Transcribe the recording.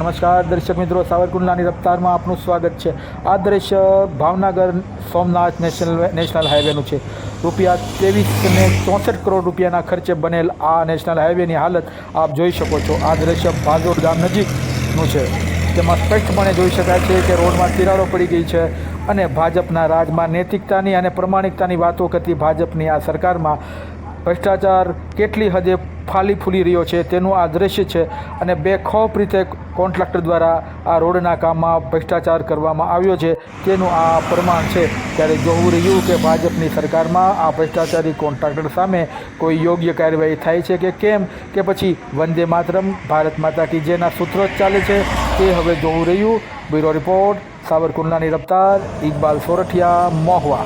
નમસ્કાર દર્શક મિત્રો, સાવરકુંડલાની રફતારમાં આપનું સ્વાગત છે। આ દ્રશ્ય ભાવનગર સોમનાથ નેશનલ હાઈવેનું છે। ₹2364 કરોડ રૂપિયાના ખર્ચે બનેલ આ નેશનલ હાઈવેની હાલત આપ જોઈ શકો છો। આ દ્રશ્ય ભાદોડ ગામ નજીકનું છે। તેમાં સ્પષ્ટપણે જોઈ શકાય છે કે રોડમાં તિરાડો પડી ગઈ છે અને ભાજપના રાજમાં નૈતિકતાની અને પ્રમાણિકતાની વાતો કરતી ભાજપની આ સરકારમાં ભ્રષ્ટાચાર કેટલી હદે ફાલી ફૂલી રહ્યો છે તેનું આ દ્રશ્ય છે। અને બેખૌફ રીતે કોન્ટ્રાક્ટર દ્વારા આ રોડના કામમાં ભ્રષ્ટાચાર કરવામાં આવ્યો છે તેનું આ પ્રમાણ છે। ત્યારે જોવું રહ્યું કે ભાજપની સરકારમાં આ ભ્રષ્ટાચારી કોન્ટ્રાક્ટર સામે કોઈ યોગ્ય કાર્યવાહી થાય છે કે કેમ, કે પછી વંદે માતરમ ભારત માતા કી જયના સૂત્રો જ ચાલે છે તે હવે જોવું રહ્યું। Bureau report, સાવરકુંડલાની રફતાર, Iqbal Sorathiya, Mahuva.